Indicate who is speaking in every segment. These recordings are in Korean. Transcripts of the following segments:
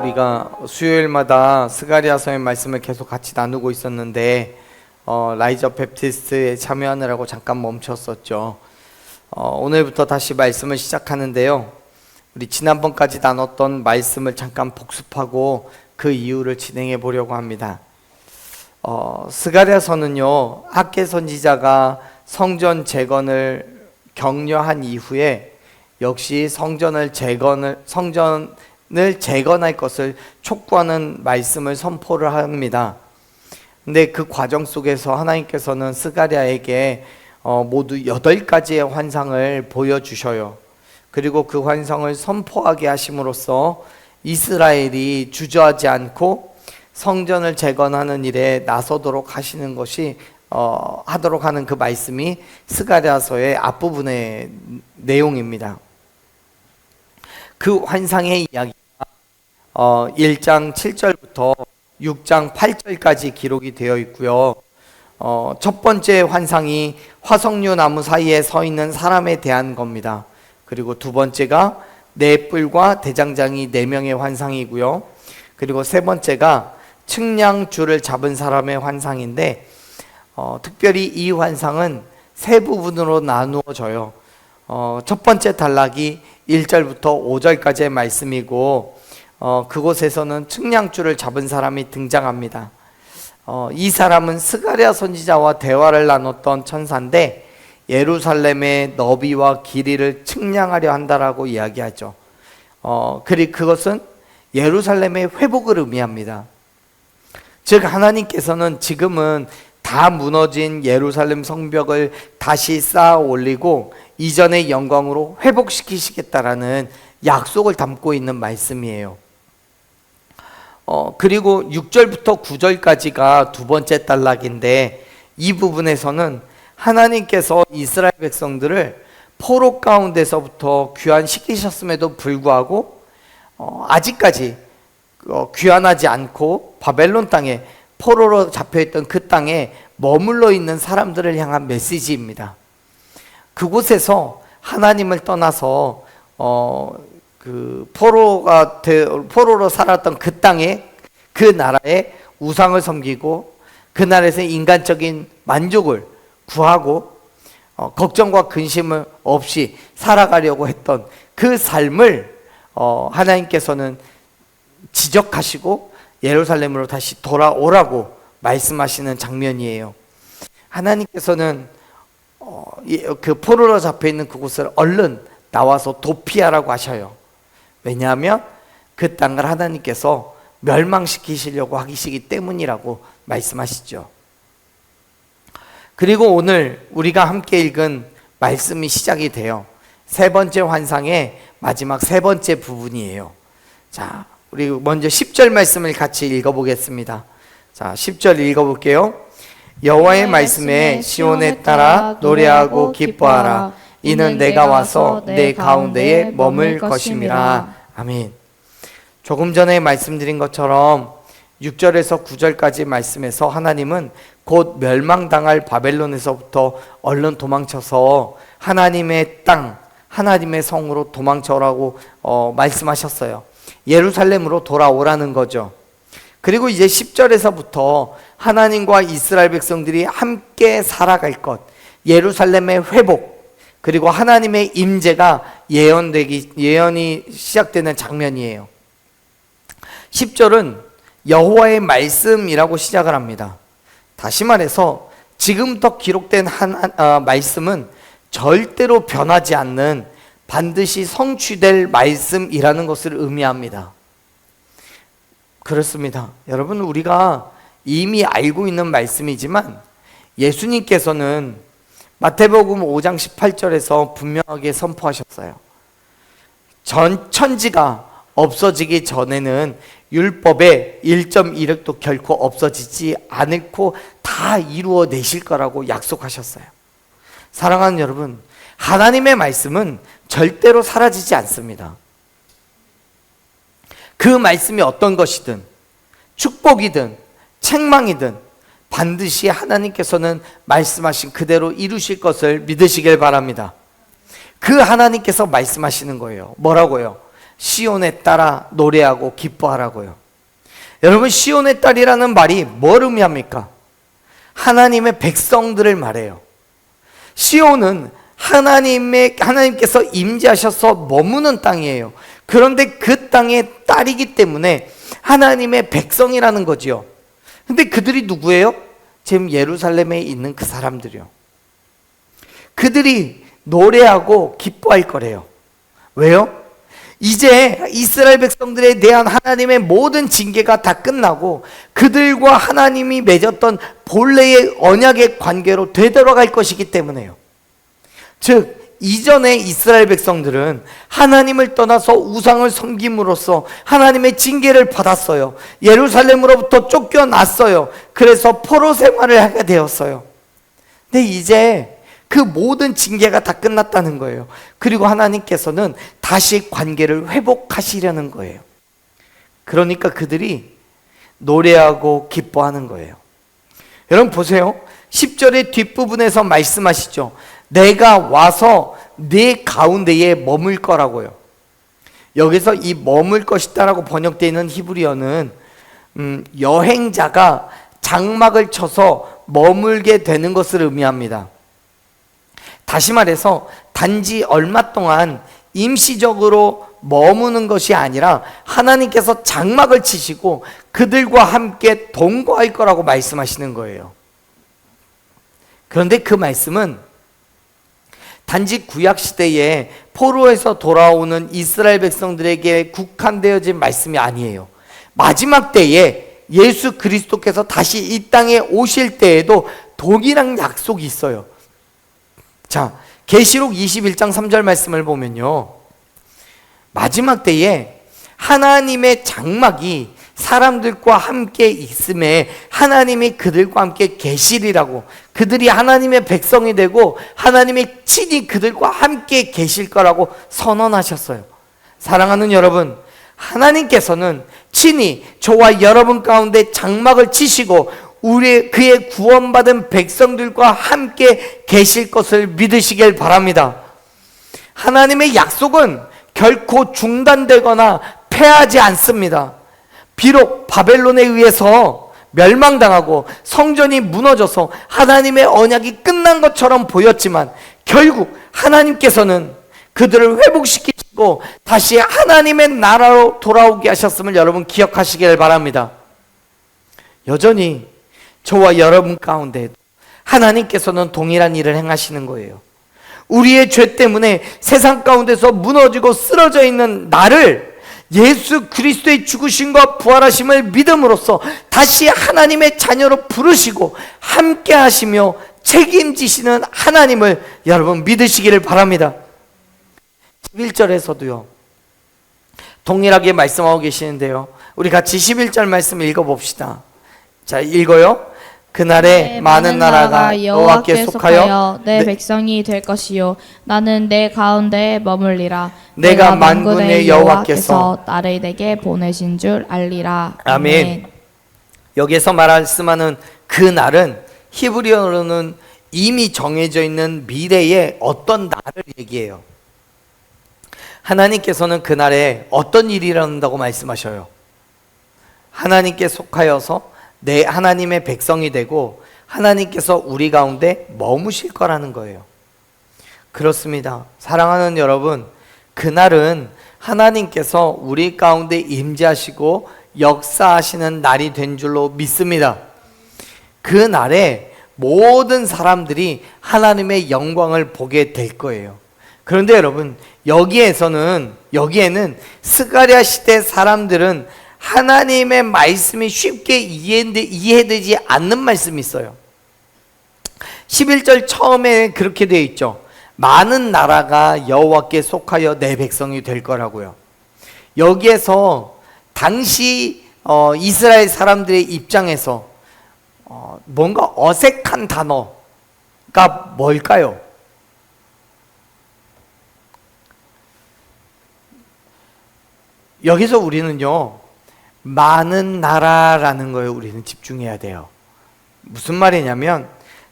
Speaker 1: 우리가 수요일마다 스가랴서의 말씀을 계속 같이 나누고 있었는데 라이저 베프티스트에 참여하느라고 잠깐 멈췄었죠. 오늘부터 다시 말씀을 시작하는데요, 우리 지난번까지 나눴던 말씀을 잠깐 복습하고 그 이유를 진행해 보려고 합니다. 스가랴서는요, 학개 선지자가 성전 재건을 격려한 이후에 역시 성전을 재건할 것을 촉구하는 말씀을 선포를 합니다. 근데 그 과정 속에서 하나님께서는 스가랴에게 모두 8가지의 환상을 보여주셔요. 그리고 그 환상을 선포하게 하심으로써 이스라엘이 주저하지 않고 성전을 재건하는 일에 나서도록 하시는 것이 하도록 하는 그 말씀이 스가랴서의 앞부분의 내용입니다. 그 환상의 이야기가 1장 7절부터 6장 8절까지 기록이 되어 있고요. 첫 번째 환상이 화석류 나무 사이에 서 있는 사람에 대한 겁니다. 그리고 두 번째가 네 뿔과 대장장이 4명의 환상이고요. 그리고 세 번째가 측량줄을 잡은 사람의 환상인데 특별히 이 환상은 세 부분으로 나누어져요. 첫 번째 단락이 1절부터 5절까지의 말씀이고 그곳에서는 측량줄을 잡은 사람이 등장합니다. 이 사람은 스가랴 선지자와 대화를 나눴던 천사인데 예루살렘의 너비와 길이를 측량하려 한다라고 이야기하죠. 그것은 예루살렘의 회복을 의미합니다. 즉 하나님께서는 지금은 다 무너진 예루살렘 성벽을 다시 쌓아 올리고 이전의 영광으로 회복시키시겠다라는 약속을 담고 있는 말씀이에요. 그리고 6절부터 9절까지가 두 번째 단락인데 이 부분에서는 하나님께서 이스라엘 백성들을 포로 가운데서부터 귀환시키셨음에도 불구하고 아직까지 귀환하지 않고 바벨론 땅에 포로로 잡혀있던 그 땅에 머물러 있는 사람들을 향한 메시지입니다. 그곳에서 하나님을 떠나서 포로로 살았던 그 땅에, 그 나라에 우상을 섬기고 그 나라에서 인간적인 만족을 구하고 걱정과 근심을 없이 살아가려고 했던 그 삶을 하나님께서는 지적하시고 예루살렘으로 다시 돌아오라고 말씀하시는 장면이에요. 하나님께서는 그 포로로 잡혀있는 그곳을 얼른 나와서 도피하라고 하셔요. 왜냐하면 그 땅을 하나님께서 멸망시키시려고 하시기 때문이라고 말씀하시죠. 그리고 오늘 우리가 함께 읽은 말씀이 시작이 돼요. 세 번째 환상의 마지막 세 번째 부분이에요. 자, 우리 먼저 10절 말씀을 같이 읽어보겠습니다. 자, 10절 읽어볼게요. 여호와의 말씀에 시온에 따라 노래하고 기뻐하라. 이는 내가 와서 내 가운데에 머물 것임이라. 아멘. 조금 전에 말씀드린 것처럼 6절에서 9절까지 말씀에서 하나님은 곧 멸망당할 바벨론에서부터 얼른 도망쳐서 하나님의 땅, 하나님의 성으로 도망쳐라고 말씀하셨어요. 예루살렘으로 돌아오라는 거죠. 그리고 이제 10절에서부터 하나님과 이스라엘 백성들이 함께 살아갈 것, 예루살렘의 회복, 그리고 하나님의 임재가 예언이 시작되는 장면이에요. 10절은 여호와의 말씀이라고 시작을 합니다. 다시 말해서 지금부터 기록된 말씀은 절대로 변하지 않는 반드시 성취될 말씀이라는 것을 의미합니다. 그렇습니다. 여러분, 우리가 이미 알고 있는 말씀이지만 예수님께서는 마태복음 5장 18절에서 분명하게 선포하셨어요. 천지가 없어지기 전에는 율법의 1.1획도 결코 없어지지 않고 다 이루어내실 거라고 약속하셨어요. 사랑하는 여러분, 하나님의 말씀은 절대로 사라지지 않습니다. 그 말씀이 어떤 것이든 축복이든 책망이든 반드시 하나님께서는 말씀하신 그대로 이루실 것을 믿으시길 바랍니다. 그 하나님께서 말씀하시는 거예요. 뭐라고요? 시온의 딸아 노래하고 기뻐하라고요. 여러분, 시온의 딸이라는 말이 뭘 의미합니까? 하나님의 백성들을 말해요. 시온은 하나님께서 임재하셔서 머무는 땅이에요. 그런데 그 땅의 딸이기 때문에 하나님의 백성이라는 거지요. 근데 그들이 누구예요? 지금 예루살렘에 있는 그 사람들이요. 그들이 노래하고 기뻐할 거래요. 왜요? 이제 이스라엘 백성들에 대한 하나님의 모든 징계가 다 끝나고 그들과 하나님이 맺었던 본래의 언약의 관계로 되돌아갈 것이기 때문에요. 즉 이전에 이스라엘 백성들은 하나님을 떠나서 우상을 섬김으로써 하나님의 징계를 받았어요. 예루살렘으로부터 쫓겨났어요. 그래서 포로 생활을 하게 되었어요. 근데 이제 그 모든 징계가 다 끝났다는 거예요. 그리고 하나님께서는 다시 관계를 회복하시려는 거예요. 그러니까 그들이 노래하고 기뻐하는 거예요. 여러분 보세요. 10절의 뒷부분에서 말씀하시죠. 내가 와서 네 가운데에 머물 거라고요. 여기서 이 머물 것이다라고 번역되어 있는 히브리어는 여행자가 장막을 쳐서 머물게 되는 것을 의미합니다. 다시 말해서 단지 얼마 동안 임시적으로 머무는 것이 아니라 하나님께서 장막을 치시고 그들과 함께 동거할 거라고 말씀하시는 거예요. 그런데 그 말씀은 단지 구약시대에 포로에서 돌아오는 이스라엘 백성들에게 국한되어진 말씀이 아니에요. 마지막 때에 예수 그리스도께서 다시 이 땅에 오실 때에도 동일한 약속이 있어요. 자, 계시록 21장 3절 말씀을 보면요, 마지막 때에 하나님의 장막이 사람들과 함께 있음에 하나님이 그들과 함께 계시리라고, 그들이 하나님의 백성이 되고 하나님이 친히 그들과 함께 계실 거라고 선언하셨어요. 사랑하는 여러분, 하나님께서는 친히 저와 여러분 가운데 장막을 치시고 그의 구원받은 백성들과 함께 계실 것을 믿으시길 바랍니다. 하나님의 약속은 결코 중단되거나 패하지 않습니다. 비록 바벨론에 의해서 멸망당하고 성전이 무너져서 하나님의 언약이 끝난 것처럼 보였지만 결국 하나님께서는 그들을 회복시키시고 다시 하나님의 나라로 돌아오게 하셨음을 여러분 기억하시길 바랍니다. 여전히 저와 여러분 가운데 하나님께서는 동일한 일을 행하시는 거예요. 우리의 죄 때문에 세상 가운데서 무너지고 쓰러져 있는 나를 예수 그리스도의 죽으심과 부활하심을 믿음으로써 다시 하나님의 자녀로 부르시고 함께 하시며 책임지시는 하나님을 여러분 믿으시기를 바랍니다. 11절에서도요 동일하게 말씀하고 계시는데요, 우리 같이 11절 말씀 읽어봅시다. 자, 읽어요. 그날에 많은 나라가 여호와께 속하여
Speaker 2: 내 백성이 될 것이요 나는 내 가운데에 머물리라.
Speaker 1: 내가 만군의 여호와께서
Speaker 2: 나를 내게 보내신 줄 알리라.
Speaker 1: 아멘. 여기에서 말씀하는 그날은 히브리어로는 이미 정해져 있는 미래의 어떤 날을 얘기해요. 하나님께서는 그날에 어떤 일이 일어난다고 말씀하셔요. 하나님께 속하여서 내 하나님의 백성이 되고 하나님께서 우리 가운데 머무실 거라는 거예요. 그렇습니다. 사랑하는 여러분, 그날은 하나님께서 우리 가운데 임재하시고 역사하시는 날이 된 줄로 믿습니다. 그날에 모든 사람들이 하나님의 영광을 보게 될 거예요. 그런데 여러분, 여기에는 스가랴 시대 사람들은 하나님의 말씀이 쉽게 이해되지 않는 말씀이 있어요. 11절 처음에 그렇게 되어 있죠. 많은 나라가 여호와께 속하여 내 백성이 될 거라고요. 여기에서 당시 이스라엘 사람들의 입장에서 뭔가 어색한 단어가 뭘까요? 여기서 우리는요, 많은 나라라는 거에 우리는 집중해야 돼요. 무슨 말이냐면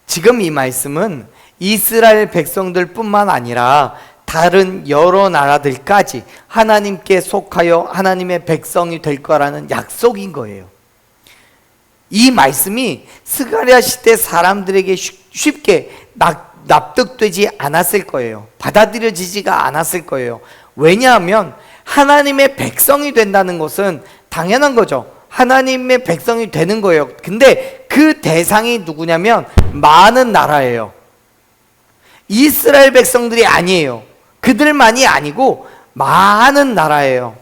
Speaker 1: 지금 이 말씀은 이스라엘 백성들 뿐만 아니라 다른 여러 나라들까지 하나님께 속하여 하나님의 백성이 될 거라는 약속인 거예요. 이 말씀이 스가랴 시대 사람들에게 쉽게 납득되지 않았을 거예요. 받아들여지지가 않았을 거예요. 왜냐하면 하나님의 백성이 된다는 것은 당연한 거죠. 하나님의 백성이 되는 거예요. 근데 그 대상이 누구냐면 많은 나라예요. 이스라엘 백성들이 아니에요. 그들만이 아니고 많은 나라예요.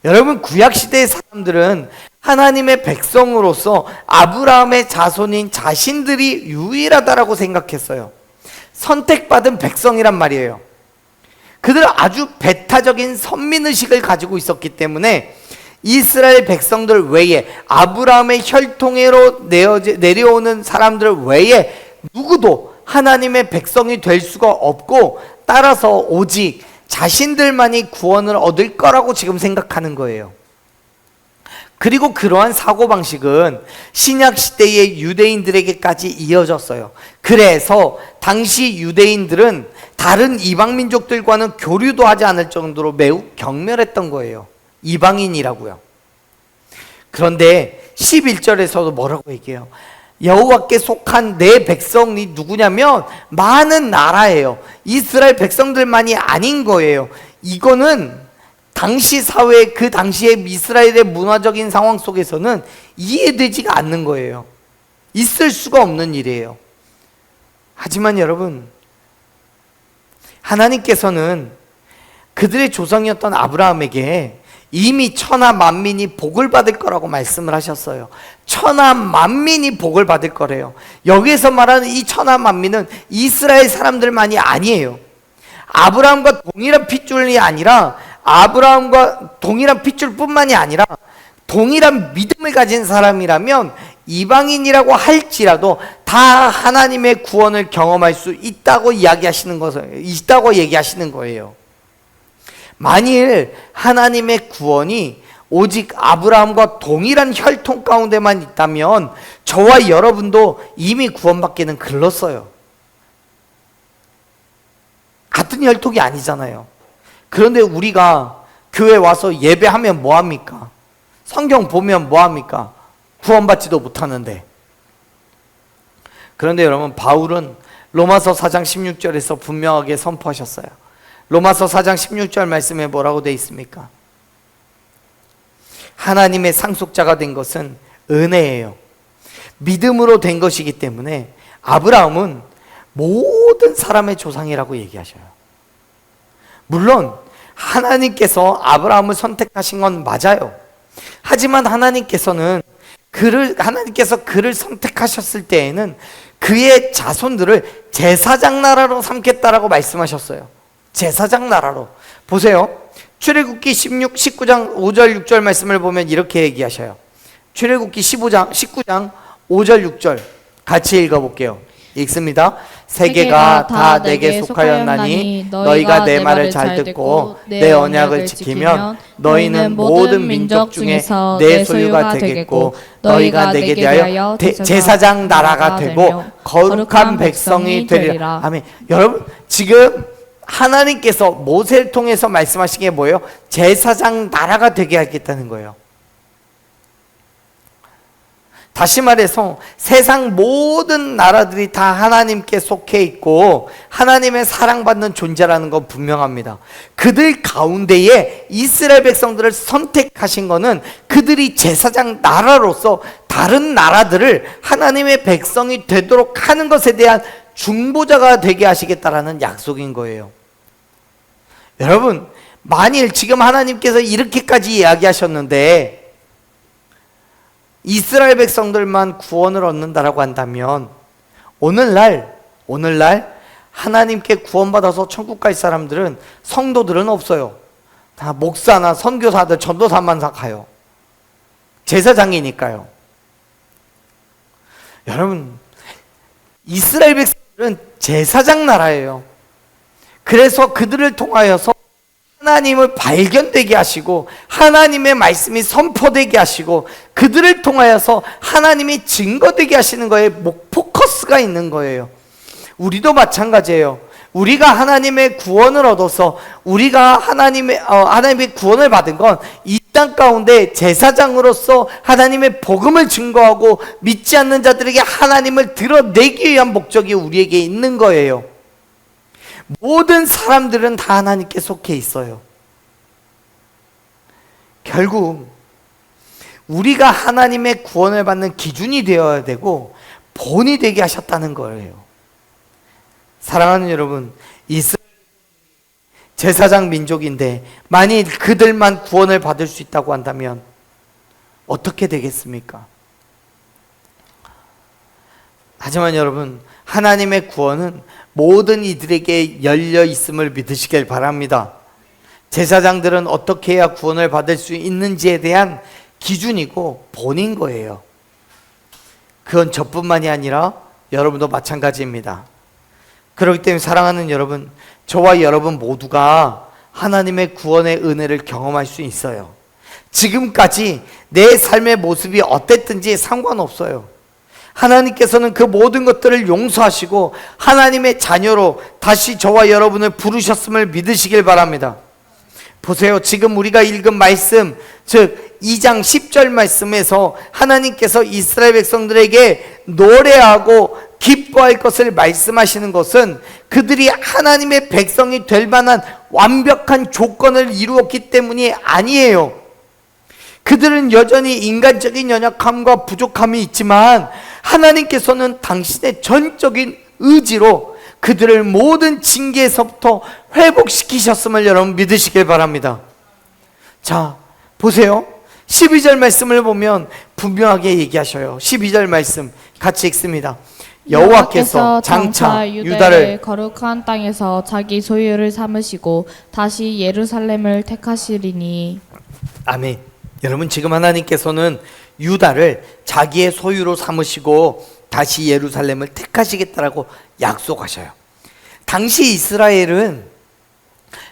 Speaker 1: 여러분, 구약시대의 사람들은 하나님의 백성으로서 아브라함의 자손인 자신들이 유일하다라고 생각했어요. 선택받은 백성이란 말이에요. 그들은 아주 배타적인 선민의식을 가지고 있었기 때문에 이스라엘 백성들 외에, 아브라함의 혈통으로 내려오는 사람들 외에 누구도 하나님의 백성이 될 수가 없고, 따라서 오직 자신들만이 구원을 얻을 거라고 지금 생각하는 거예요. 그리고 그러한 사고방식은 신약시대의 유대인들에게까지 이어졌어요. 그래서 당시 유대인들은 다른 이방민족들과는 교류도 하지 않을 정도로 매우 경멸했던 거예요. 이방인이라고요. 그런데 11절에서도 뭐라고 얘기해요? 여호와께 속한 내 백성이 누구냐면 많은 나라예요. 이스라엘 백성들만이 아닌 거예요. 이거는 당시 사회, 그 당시의 이스라엘의 문화적인 상황 속에서는 이해되지가 않는 거예요. 있을 수가 없는 일이에요. 하지만 여러분, 하나님께서는 그들의 조상이었던 아브라함에게 이미 천하 만민이 복을 받을 거라고 말씀을 하셨어요. 천하 만민이 복을 받을 거래요. 여기에서 말하는 이 천하 만민은 이스라엘 사람들만이 아니에요. 아브라함과 동일한 핏줄이 아니라, 아브라함과 동일한 핏줄뿐만이 아니라 동일한 믿음을 가진 사람이라면 이방인이라고 할지라도 다 하나님의 구원을 경험할 수 있다고 있다고 얘기하시는 거예요. 만일 하나님의 구원이 오직 아브라함과 동일한 혈통 가운데만 있다면 저와 여러분도 이미 구원받기는 글렀어요. 같은 혈통이 아니잖아요. 그런데 우리가 교회 와서 예배하면 뭐합니까? 성경 보면 뭐합니까? 구원받지도 못하는데. 그런데 여러분, 바울은 로마서 4장 16절에서 분명하게 선포하셨어요. 로마서 4장 16절 말씀에 뭐라고 되어 있습니까? 하나님의 상속자가 된 것은 은혜예요. 믿음으로 된 것이기 때문에 아브라함은 모든 사람의 조상이라고 얘기하셔요. 물론 하나님께서 아브라함을 선택하신 건 맞아요. 하지만 하나님께서 그를 선택하셨을 때에는 그의 자손들을 제사장 나라로 삼겠다라고 말씀하셨어요. 제사장 나라로. 보세요. 출애굽기 19장 5절 6절 말씀을 보면 이렇게 얘기하셔요. 출애굽기 19장 5절 6절 같이 읽어볼게요. 읽습니다. 세계가 다 내게 속하였나니 너희가 내 말을 잘 듣고 내 언약을 지키면 너희는 모든 민족 중에서 내 소유가 되겠고 너희가 내게 대하여 제사장 나라가 되고 거룩한 백성이 되리라. 아멘. 여러분, 지금 하나님께서 모세를 통해서 말씀하신 게 뭐예요? 제사장 나라가 되게 하겠다는 거예요. 다시 말해서 세상 모든 나라들이 다 하나님께 속해 있고 하나님의 사랑받는 존재라는 건 분명합니다. 그들 가운데에 이스라엘 백성들을 선택하신 거는 그들이 제사장 나라로서 다른 나라들을 하나님의 백성이 되도록 하는 것에 대한 중보자가 되게 하시겠다라는 약속인 거예요. 여러분, 만일 지금 하나님께서 이렇게까지 이야기하셨는데 이스라엘 백성들만 구원을 얻는다라고 한다면 오늘날 하나님께 구원받아서 천국 갈 사람들은, 성도들은 없어요. 다 목사나 선교사들, 전도사만 가요. 제사장이니까요. 여러분, 이스라엘 백성들은 제사장 나라예요. 그래서 그들을 통하여서 하나님을 발견되게 하시고 하나님의 말씀이 선포되게 하시고 그들을 통하여서 하나님이 증거되게 하시는 거에 포커스가 있는 거예요. 우리도 마찬가지예요. 우리가 하나님의 구원을 얻어서 우리가 하나님의 구원을 받은 건 이 땅 가운데 제사장으로서 하나님의 복음을 증거하고 믿지 않는 자들에게 하나님을 드러내기 위한 목적이 우리에게 있는 거예요. 모든 사람들은 다 하나님께 속해 있어요. 결국 우리가 하나님의 구원을 받는 기준이 되어야 되고 본이 되게 하셨다는 거예요. 사랑하는 여러분, 이스라엘 제사장 민족인데 만일 그들만 구원을 받을 수 있다고 한다면 어떻게 되겠습니까? 하지만 여러분, 하나님의 구원은 모든 이들에게 열려 있음을 믿으시길 바랍니다. 제사장들은 어떻게 해야 구원을 받을 수 있는지에 대한 기준이고 본인 거예요. 그건 저뿐만이 아니라 여러분도 마찬가지입니다. 그렇기 때문에 사랑하는 여러분, 저와 여러분 모두가 하나님의 구원의 은혜를 경험할 수 있어요. 지금까지 내 삶의 모습이 어땠든지 상관없어요. 하나님께서는 그 모든 것들을 용서하시고 하나님의 자녀로 다시 저와 여러분을 부르셨음을 믿으시길 바랍니다. 보세요. 지금 우리가 읽은 말씀, 즉 2장 10절 말씀에서 하나님께서 이스라엘 백성들에게 노래하고 기뻐할 것을 말씀하시는 것은 그들이 하나님의 백성이 될 만한 완벽한 조건을 이루었기 때문이 아니에요. 그들은 여전히 인간적인 연약함과 부족함이 있지만 하나님께서는 당신의 전적인 의지로 그들을 모든 징계에서부터 회복시키셨음을 여러분 믿으시길 바랍니다. 자, 보세요. 12절 말씀을 보면 분명하게 얘기하셔요. 12절 말씀 같이 읽습니다. 여호와께서 장차 유다를
Speaker 2: 거룩한 땅에서 자기 소유를 삼으시고 다시 예루살렘을 택하시리니.
Speaker 1: 아멘. 여러분, 지금 하나님께서는 유다를 자기의 소유로 삼으시고 다시 예루살렘을 택하시겠다라고 약속하셔요. 당시 이스라엘은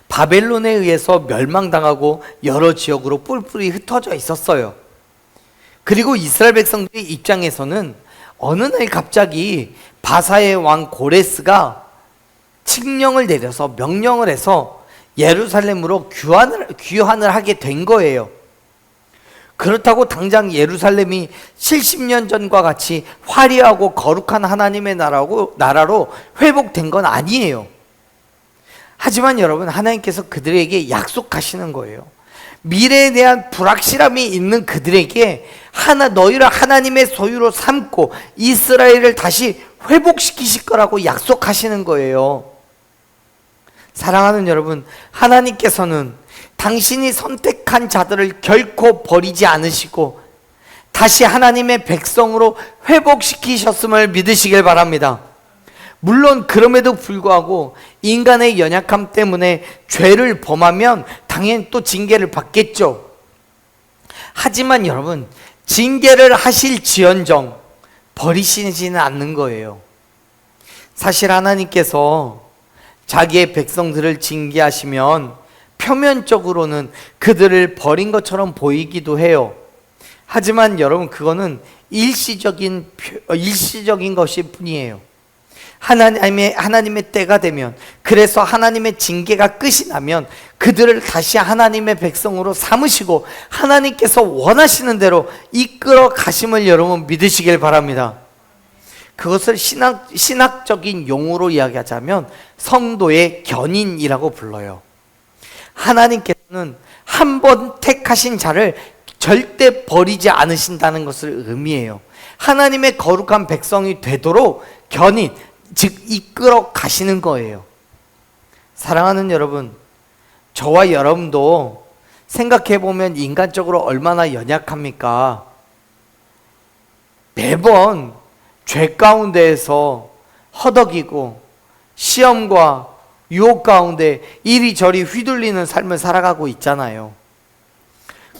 Speaker 1: 바벨론에 의해서 멸망당하고 여러 지역으로 뿔뿔이 흩어져 있었어요. 그리고 이스라엘 백성들의 입장에서는 어느 날 갑자기 바사의 왕 고레스가 칙령을 내려서 명령을 해서 예루살렘으로 귀환을 하게 된 거예요. 그렇다고 당장 예루살렘이 70년 전과 같이 화려하고 거룩한 하나님의 나라로 회복된 건 아니에요. 하지만 여러분, 하나님께서 그들에게 약속하시는 거예요. 미래에 대한 불확실함이 있는 그들에게 너희를 하나님의 소유로 삼고 이스라엘을 다시 회복시키실 거라고 약속하시는 거예요. 사랑하는 여러분, 하나님께서는 당신이 선택한 자들을 결코 버리지 않으시고 다시 하나님의 백성으로 회복시키셨음을 믿으시길 바랍니다. 물론 그럼에도 불구하고 인간의 연약함 때문에 죄를 범하면 당연히 또 징계를 받겠죠. 하지만 여러분, 징계를 하실지언정 버리시지는 않는 거예요. 사실 하나님께서 자기의 백성들을 징계하시면 표면적으로는 그들을 버린 것처럼 보이기도 해요. 하지만 여러분, 그거는 일시적인 것일 뿐이에요. 하나님의 때가 되면, 그래서 하나님의 징계가 끝이 나면 그들을 다시 하나님의 백성으로 삼으시고 하나님께서 원하시는 대로 이끌어 가심을 여러분 믿으시길 바랍니다. 그것을 신학적인 용어로 이야기하자면 성도의 견인이라고 불러요. 하나님께서는 한 번 택하신 자를 절대 버리지 않으신다는 것을 의미해요. 하나님의 거룩한 백성이 되도록 견인, 즉 이끌어 가시는 거예요. 사랑하는 여러분, 저와 여러분도 생각해 보면 인간적으로 얼마나 연약합니까? 매번 죄 가운데에서 허덕이고 시험과 유혹 가운데 이리저리 휘둘리는 삶을 살아가고 있잖아요.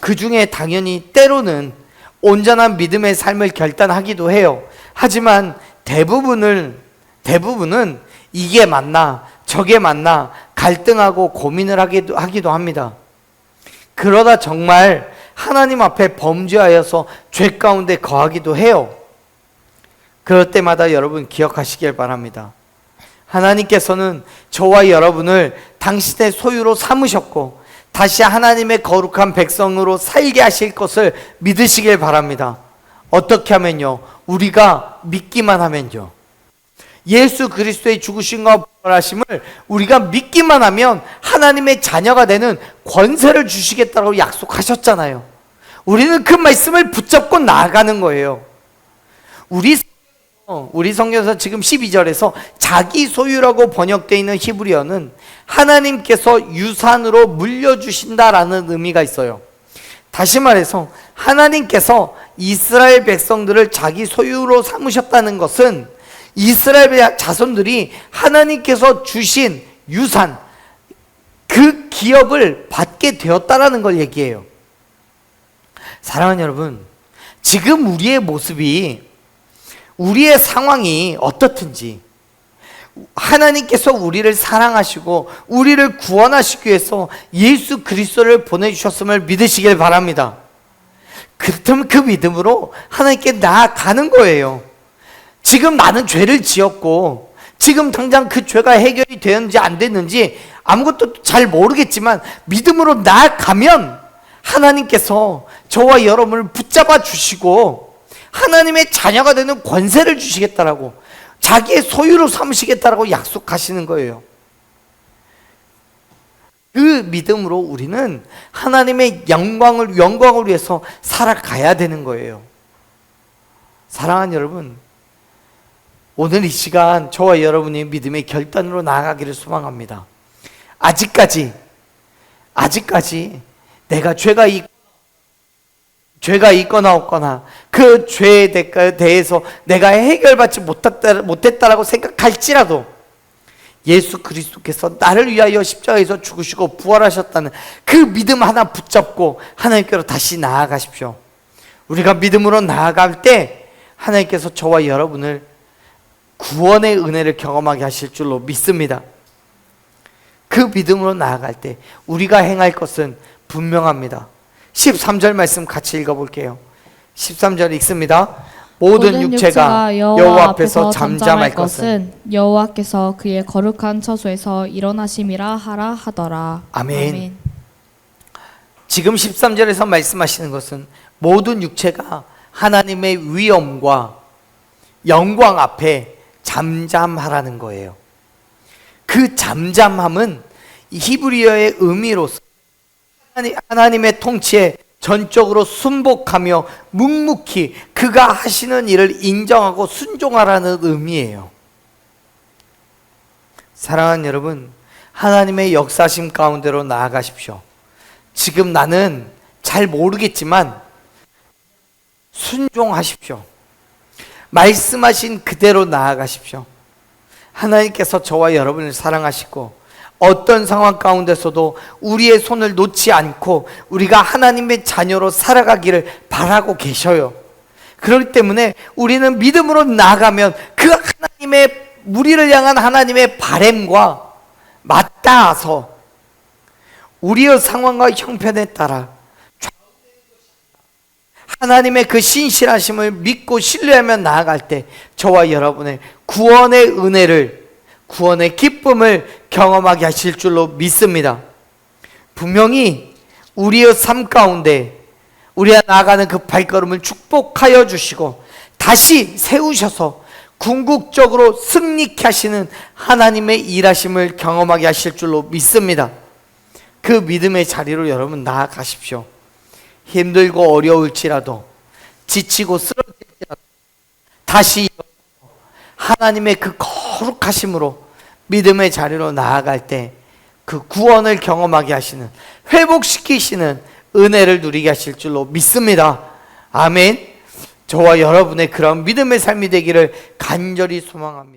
Speaker 1: 그 중에 당연히 때로는 온전한 믿음의 삶을 결단하기도 해요. 하지만 대부분은 이게 맞나 저게 맞나 갈등하고 고민을 하기도 합니다. 그러다 정말 하나님 앞에 범죄하여서 죄 가운데 거하기도 해요. 그럴 때마다 여러분 기억하시길 바랍니다. 하나님께서는 저와 여러분을 당신의 소유로 삼으셨고 다시 하나님의 거룩한 백성으로 살게 하실 것을 믿으시길 바랍니다. 어떻게 하면요? 우리가 믿기만 하면요. 예수 그리스도의 죽으심과 부활하심을 우리가 믿기만 하면 하나님의 자녀가 되는 권세를 주시겠다고 약속하셨잖아요. 우리는 그 말씀을 붙잡고 나아가는 거예요. 우리 성경에서 지금 12절에서 자기 소유라고 번역되어 있는 히브리어는 하나님께서 유산으로 물려주신다라는 의미가 있어요. 다시 말해서 하나님께서 이스라엘 백성들을 자기 소유로 삼으셨다는 것은 이스라엘 자손들이 하나님께서 주신 유산, 그 기업을 받게 되었다라는 걸 얘기해요. 사랑하는 여러분, 지금 우리의 모습이, 우리의 상황이 어떻든지 하나님께서 우리를 사랑하시고 우리를 구원하시기 위해서 예수 그리스도를 보내주셨음을 믿으시길 바랍니다. 그렇다면 그 믿음으로 하나님께 나아가는 거예요. 지금 나는 죄를 지었고 지금 당장 그 죄가 해결이 되었는지 안 됐는지 아무것도 잘 모르겠지만 믿음으로 나아가면 하나님께서 저와 여러분을 붙잡아 주시고 하나님의 자녀가 되는 권세를 주시겠다라고, 자기의 소유로 삼으시겠다라고 약속하시는 거예요. 그 믿음으로 우리는 하나님의 영광을 위해서 살아가야 되는 거예요. 사랑하는 여러분, 오늘 이 시간 저와 여러분이 믿음의 결단으로 나아가기를 소망합니다. 아직까지 내가 죄가 있거나 없거나 그 죄에 대해서 내가 해결받지 못했다라고 생각할지라도 예수 그리스도께서 나를 위하여 십자가에서 죽으시고 부활하셨다는 그 믿음 하나 붙잡고 하나님께로 다시 나아가십시오. 우리가 믿음으로 나아갈 때 하나님께서 저와 여러분을 구원의 은혜를 경험하게 하실 줄로 믿습니다. 그 믿음으로 나아갈 때 우리가 행할 것은 분명합니다. 13절 말씀 같이 읽어볼게요. 13절 읽습니다. 모든 육체가 여호와 앞에서 잠잠할 것은
Speaker 2: 여호와께서 그의 거룩한 처소에서 일어나심이라 하라 하더라.
Speaker 1: 아멘. 지금 13절에서 말씀하시는 것은 모든 육체가 하나님의 위엄과 영광 앞에 잠잠하라는 거예요. 그 잠잠함은 히브리어의 의미로서 하나님의 통치에 전적으로 순복하며 묵묵히 그가 하시는 일을 인정하고 순종하라는 의미예요. 사랑하는 여러분, 하나님의 역사심 가운데로 나아가십시오. 지금 나는 잘 모르겠지만 순종하십시오. 말씀하신 그대로 나아가십시오. 하나님께서 저와 여러분을 사랑하시고 어떤 상황 가운데서도 우리의 손을 놓지 않고 우리가 하나님의 자녀로 살아가기를 바라고 계셔요. 그렇기 때문에 우리는 믿음으로 나아가면 그 하나님의, 우리를 향한 하나님의 바램과 맞닿아서 우리의 상황과 형편에 따라 하나님의 그 신실하심을 믿고 신뢰하며 나아갈 때 저와 여러분의 구원의 은혜를, 구원의 기쁨을 경험하게 하실 줄로 믿습니다. 분명히 우리의 삶 가운데 우리가 나아가는 그 발걸음을 축복하여 주시고 다시 세우셔서 궁극적으로 승리케 하시는 하나님의 일하심을 경험하게 하실 줄로 믿습니다. 그 믿음의 자리로 여러분 나아가십시오. 힘들고 어려울지라도, 지치고 쓰러질지라도 다시 하나님의 그 거룩하심으로 믿음의 자리로 나아갈 때 그 구원을 경험하게 하시는, 회복시키시는 은혜를 누리게 하실 줄로 믿습니다. 아멘. 저와 여러분의 그런 믿음의 삶이 되기를 간절히 소망합니다.